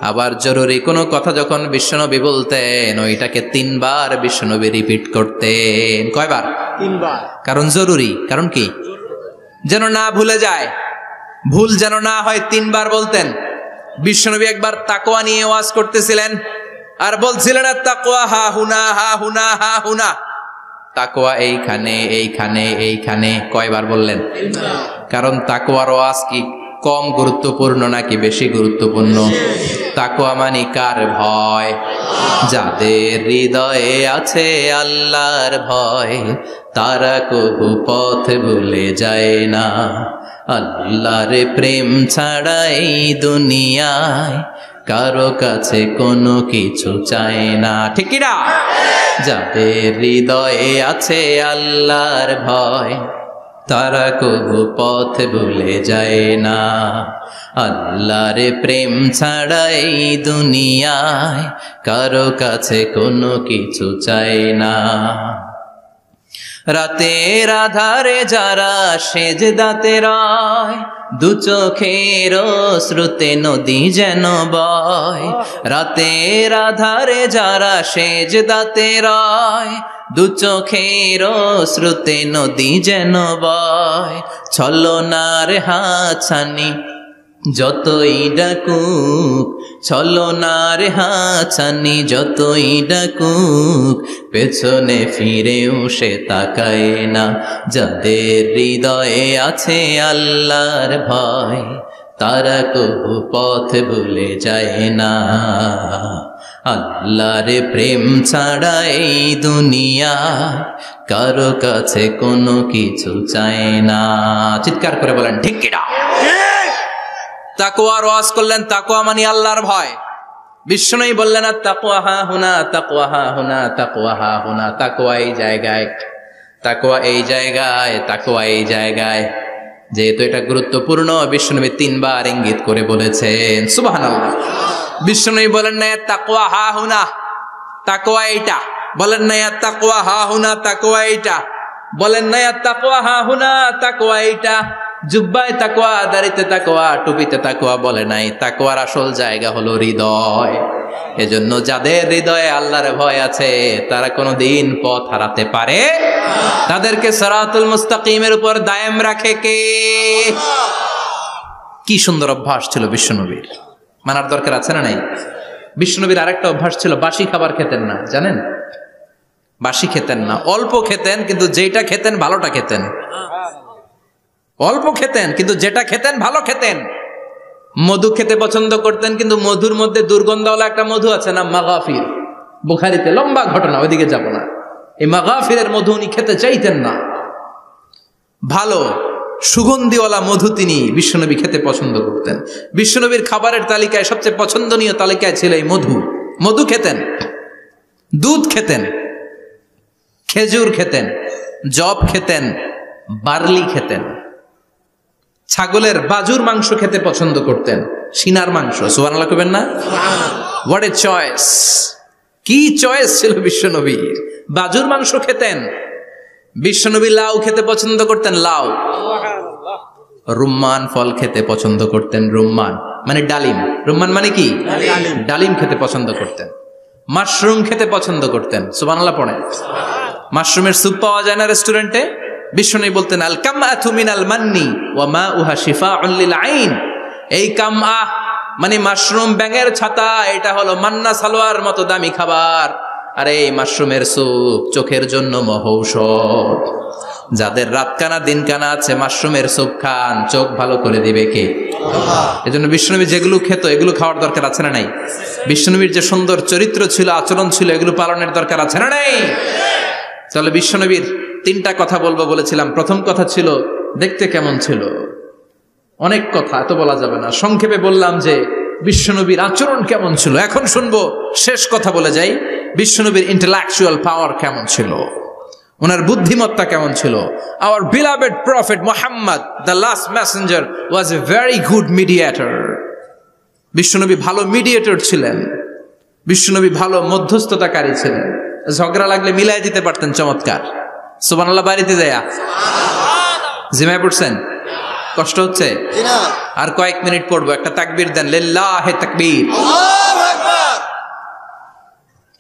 আবার জরুরি কোনো কথা যখন বিশ্বনবী বলতেন ওইটাকে 3 বার বিশ্বনবী রিপিট করতেন। কয়বার? 3 বার। কারণ জরুরি। কারণ কি? যেন না ভুলে যায়, ভুল যেন না হয় 3 বার বলতেন। বিশ্বনবী একবার তাকওয়া নিয়ে ওয়াজ করতেছিলেন আর বলছিলেন তাকওয়া হা হুনা হা হুনা হা হুনা, তাকওয়া এইখানে এইখানে এইখানে। কয়বার বললেন? কারণ তাকওয়ার ওয়াজ কি কম গুরুত্বপূর্ণ নাকি বেশি গুরুত্বপূর্ণ? তাকওয়া মানে কার ভয়? যাদের হৃদয়ে আছে আল্লাহর ভয় তারা কবু পথ ভুলে যায় না। আল্লাহর প্রেম ছাড়া এই দুনিয়ায় কারো কাছে কোনো কিছু চায় না। ঠিক কি না? যাদের হৃদয়ে আছে আল্লাহর ভয় তারা কবু পথ ভুলে যায় না। আল্লাহর প্রেম ছাড়া এই দুনিয়ায় কারো কাছে কোনো কিছু চায় না। রাতের আধারে যারা সেজদাতে রয় দু চোখের শ্রুতে নদী যেন বয়। রাতের আধারে যারা সেজদাতে রয় দু চোখের শ্রুতে নদী যেন বয়। ছলনার হাতছানি যতই ডাকুক, ছলনার হাতছানি যতই ডাকুক, পেছনে ফিরেও সে তাকায় না। যাদের হৃদয়ে আছে আল্লাহর ভয় তারা কবু পথ ভুলে যায় না। আল্লাহর প্রেম ছাড়া এই দুনিয়া কারো কাছে কোনো কিছু চায় না। চিৎকার করে বলেন ঠিক কিনা? তাকওয়ার ওয়াজ করলেন, তাকওয়া মানে আল্লাহর ভয়। বিষ্ণুই বললেন তাকওয়া হা হুনা, তাকওয়া হা হুনা, তাকওয়া হা হুনা। তাকওয়া এই জায়গায়, তাকওয়া এই জায়গায়, তাকওয়া এই জায়গায়। যেহেতু এটা গুরুত্বপূর্ণ বিষ্ণুনবী 3 বার ইঙ্গিত করে বলেছেন। সুবহানাল্লাহ। বিষ্ণুই বলেন না তাকওয়া হা হুনা, তাকওয়া এইটা। বলেন না তাকওয়া হা হুনা, তাকওয়া এইটা। বলেন না তাকওয়া হা হুনা, তাকওয়া এইটা। জুব্বায় তাকওয়া, দাড়িতে তাকওয়া, টুপিতে তাকওয়া বলে নাই। তাকওয়ার আসল জায়গা হলো হৃদয়। এজন্য যাদের হৃদয়ে আল্লাহর ভয় আছে তারা কোনোদিন পথ হারাতে পারে, তাদেরকে সিরাতুল মুস্তাকিমের উপর দায়েম রাখে কে? কি সুন্দর অভ্যাস ছিল বিশ্বনবীর, মানার দরকার আছে না নাই? বিশ্বনবীর আরেকটা অভ্যাস ছিল, বাসি খাবার খেতেন না। জানেন? বাসি খেতেন না, অল্প খেতেন, কিন্তু যেটা খেতেন ভালোটা খেতেন। অল্প খেতেন কিন্তু যেটা খেতেন ভালো খেতেন। মধু খেতে পছন্দ করতেন, কিন্তু মধুর মধ্যে দুর্গন্ধওয়ালা একটা মধু আছে না, মাগাফির। বুখারীতে লম্বা ঘটনা, ওইদিকে যাব না। এই মাগাফিরের মধু উনি খেতে চাইতেন না। ভালো সুগন্ধিওয়ালা মধু তিনি বিশ্বনবী খেতে পছন্দ করতেন। বিশ্বনবীর খাবারের তালিকায় সবচেয়ে পছন্দনীয় তালিকায় ছিল এই মধু। মধু খেতেন, দুধ খেতেন, খেজুর খেতেন, জব খেতেন, বার্লি খেতেন, ছাগলের বাজুর মাংস খেতে পছন্দ করতেন, সিনার মাংস। সুবহানাল্লাহ কইবেন না? What a choice! কি চয়েস ছিল বিশ্বনবীর! বাজুর মাংস খেতেন। বিশ্বনবী লাউ খেতে পছন্দ করতেন, লাউ। রুম্মান ফল খেতে পছন্দ করতেন, রুম্মান মানে ডালিম। রুম্মান মানে কি? ডালিম খেতে পছন্দ করতেন। মাশরুম খেতে পছন্দ করতেন। সুবহানাল্লাহ পড়েন। মাশরুমের স্যুপ পাওয়া যায় না রেস্টুরেন্টে? বিশ্বনবী বলতেন আল কামআতু মিনাল মান্নি ওয়া মাউহা শিফাউন লিল আইন। এই কামআ মানে মাশরুম, ব্যাঙের ছাতা, এটা হলো মান্না সালোয়ার মতো দামি খাবার। আর এই মাশরুমের স্যুপ চোখের জন্য মহৌষধ। যাদের রাত কানা দিন কানা আছে মাশরুমের স্যুপ খান, চোখ ভালো করে দিবে কে? এজন্য বিশ্বনবী যেগুলো খেত এগুলো খাওয়ার দরকার আছে না নাই? বিশ্বনবীর যে সুন্দর চরিত্র ছিল, আচরণ ছিল, এগুলো পালনের দরকার আছে না নাই? তাহলে বিশ্বনবীর 3টা কথা বলবো বলেছিলাম। প্রথম কথা ছিল দেখতে কেমন ছিল। অনেক কথা এত বলা যাবে না, সংক্ষেপে বললাম যে বিশ্বনবীর আচরণ কেমন ছিল। এখন শুনবো, শেষ কথা বলে যাই, বিশ্বনবীর ইন্টেলেকচুয়াল পাওয়ার কেমন ছিল, ওনার বুদ্ধিমত্তা কেমন ছিল। Hour beloved prophet Muhammad, the last Messenger, was a very good mediator. বিশ্বনবী ভালো মিডিয়েটর ছিলেন, বিশ্বনবী ভালো মধ্যস্থতাকারী ছিলেন। ঝগড়া লাগলে মিলাই দিতে পারতেন চমৎকার। সুবহানাল্লাহ। বাড়িতে যায়া জিমায় পড়ছেন? কষ্ট হচ্ছে? আর কয়েক মিনিট পড়বো, একটা তাকবীর দেন, লিল্লাহি তাকবীর। আল্লাহু আকবার।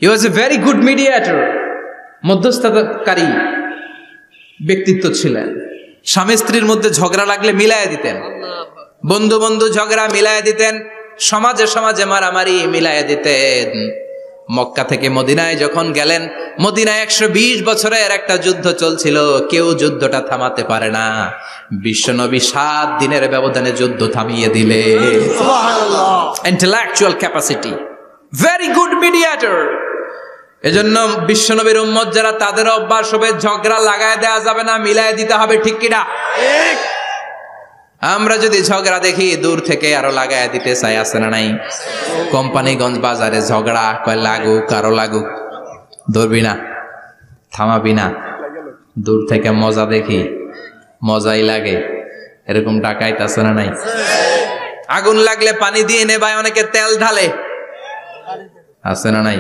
হি ওয়াজ এ ভেরি গুড মিডিয়েটর, মধ্যস্থতাকারী ব্যক্তিত্ব ছিলেন। স্বামী স্ত্রীর মধ্যে ঝগড়া লাগলে মিলাইয়া দিতেন, বন্ধু বন্ধু ঝগড়া মিলাইয়া দিতেন, সমাজে সমাজে মারামারি মিলাইয়া দিতেন। মক্কা থেকে মদিনায় যখন গেলেন, মদিনায় 120 বছরের একটা যুদ্ধ চলছিল, কেউ যুদ্ধটা থামাতে পারে না। বিশ্বনবী 7 দিনের ব্যবধানে যুদ্ধ থামিয়ে দিলে। সুবহানাল্লাহ। Intellectual capacity, very good mediator. এজন্য বিশ্বনবীর উম্মত যারা, তাদের অভ্যাস হবে ঝগড়া লাগায় দেওয়া যাবে না, মিলায় দিতে হবে। ঠিক কিনা? আমরা যদি ঝগড়া দেখি দূর থেকে আরো লাগায় দিতে চাই, আছে না নাই? কোম্পানিগঞ্জ বাজারে ঝগড়া, কয় লাগুক আরো লাগুক, ধরবি না, থামাবি না। দূর থেকে মজা দেখি, মজাই লাগে, এরকম ডাকাইত আছে না নাই? আগুন লাগলে পানি দিয়ে নেবায়, অনেকে তেল ঢালে, আছে না নাই?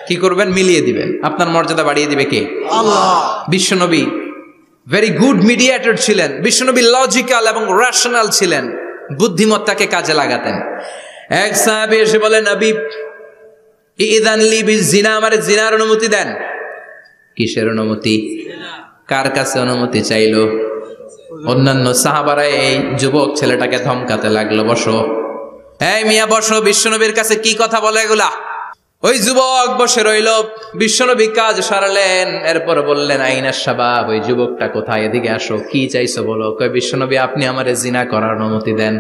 কি করবেন? মিলিয়ে দিবেন। আপনার মর্যাদা বাড়িয়ে দিবে কে? আল্লাহ। বিশ্বনবী ভেরি গুড মিডিয়েটর ছিলেন। বিশ্বনবী লজিক্যাল এবং রেশনাল ছিলেন, বুদ্ধিমত্তাকে কাজে লাগাতেন। এক সাহাবী এসে বলে, নবী ইযান লি বিজিনা, আমারে জিনার অনুমতি দেন। কিসের অনুমতি? কার কাছে অনুমতি চাইলো? অন্যান্য সাহাবারা এই যুবক ছেলেটাকে ধমকাতে লাগলো, বসো, এই মিয়া বসো, বিশ্বনবীর কাছে কি কথা বলে এগুলা? ওই যুবক বসে রইল। বিশ্বনবী কাজ সারালেন, এরপর বললেন, আইনাস শাবাব, ওই যুবকটা কোথায়, এদিকে আসো, কি চাইছো বলো। কয়, বিশ্বনবী আপনি আমারে জিনা করার অনুমতি দেন।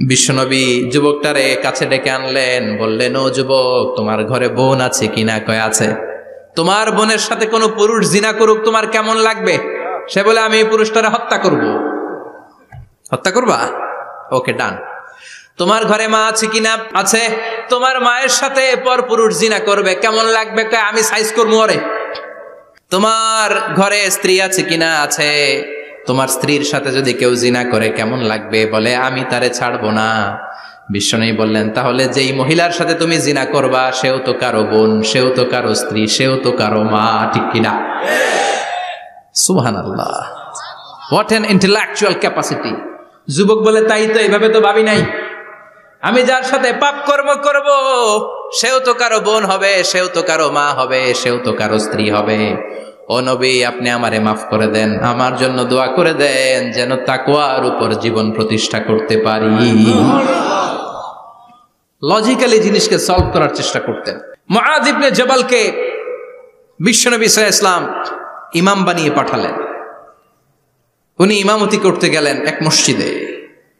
বিশ্বনবী যুবকটারে কাছে ডেকে আনলেন, বললেন, ও যুবক, তোমার ঘরে বোন আছে কিনা? কয় আছে। তোমার বোনের সাথে কোনো পুরুষ জিনা করুক, তোমার কেমন লাগবে? সে বলে, আমি এই পুরুষটারে হত্যা করব। হত্যা করবা? ওকে, ডান। তোমার ঘরে মা আছে কিনা? আছে। তোমার মায়ের সাথে পর পুরুষ জিনা করবে, কেমন লাগবে? কয়, আমি সাইজ করবো ওরে। তোমার ঘরে স্ত্রী আছে কিনা? আছে। তোমার স্ত্রীর সাথে যদি কেউ জিনা করে কেমন লাগবে? বলে, আমি তারে ছাড়বো না। বিশ্বনবী বললেন, তাহলে যেই মহিলার সাথে তুমি জিনা করবা, সেও তো কারো বোন, সেও তো কারো স্ত্রী, সেও তো কারো মা, ঠিক কিনা? সুবহানাল্লাহ। What an intellectual capacity. যুবক বলে, তাই তো, এইভাবে তো ভাবি নাই। আমি যার সাথে পাপ কর্ম করব, সেও তো কারো বোন হবে, সেও তো কারো মা হবে, সেও তো কারো স্ত্রী হবে। ও নবী, আপনি আমারে মাফ করে দেন, আমার জন্য দোয়া করে দেন, যেন তাকওয়ার উপর জীবন প্রতিষ্ঠা করতে পারি। লজিক্যালি জিনিসকে সলভ করার চেষ্টা করতেন। মুআয ইবনে জবালকে বিশ্বনবী সাল্লাল্লাহু আলাইহি ওয়াসাল্লাম ইমাম বানিয়ে পাঠালেন। উনি ইমামতি করতে গেলেন এক মসজিদে।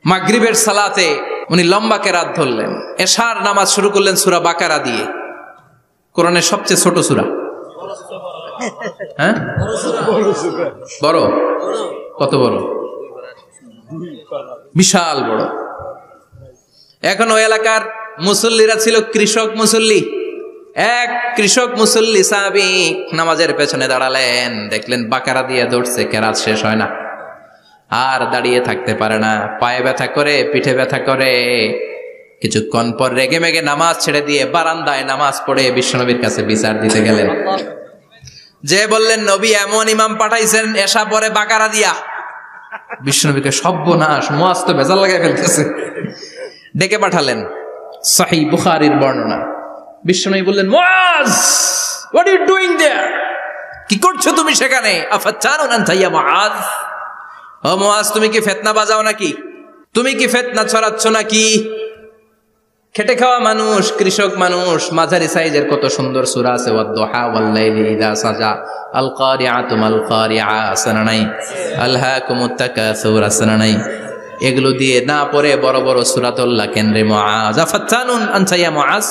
মাগরিবের সালাতে উনি লম্বা কেরাত ধরলেন। এশার নামাজ শুরু করলেন সূরা বাকারা দিয়ে, কোরআনের সবচেয়ে ছোট সূরা। হ্যাঁ, বড়? কত বড়? বিশাল বড়। এখন ওই এলাকার মুসল্লিরা ছিল কৃষক মুসল্লি। এক কৃষক মুসল্লি সাহাবী নামাজের পেছনে দাঁড়ালেন, দেখলেন বাকারা দিয়ে ধরছে, কেরাত শেষ হয় না, আর দাঁড়িয়ে থাকতে পারে না, পায়ে ব্যথা করে, পিঠে ব্যথা করে। কিছুক্ষণ পর রেগে মেগে নামাজ ছেড়ে দিয়ে বারান্দায় নামাজ পড়ে বিশ্বনবীর কাছে বিচার দিতে গেলেন। যে বললেন, নবী এমন ইমাম পাঠাইছেন এশা পরে বাকারা দিয়া। বিশ্বনবীকে সর্বনাশ, মুআয তো ভেজাল লাগাই ফেলতেছে। ডেকে পাঠালেন, সহিহ বুখারীর বর্ণনা। বিশ্বনবী বললেন, মুআয, হোয়াট আর ইউ ডুইং দেয়ার? কি করছো তুমি সেখানে? আফাতানুন আনতা ইয়া মুআয? ও মুআয, তুমি কি ফিতনা বাজাও নাকি? তুমি কি ফিতনা ছড়াচ্ছ নাকি? খেটে খাওয়া মানুষ, কৃষক মানুষ, মাঝারি সাইজের কত সুন্দর সূরা আছে, ওয়াদ-দুহা ওয়াল-লাইলি ইযা সাজা, আল কারিআতু মাল কারিআ, আসনা নাই, আলহাকুমুত তাকাসুর, আসনা নাই। এগুলো দিয়ে না পড়ে বড় বড় সূরাতুল্লাহ কেন্দ্রে মুআজ, আফাতানুন আনতা ইয়া মুআজ,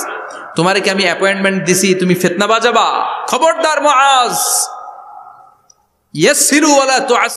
তোমারে কি আমি অ্যাপয়েন্টমেন্ট দিছি তুমি ফিতনা বাজাবা? খবরদার মুআজ, ইয়াসসিরু ওয়ালা তুআস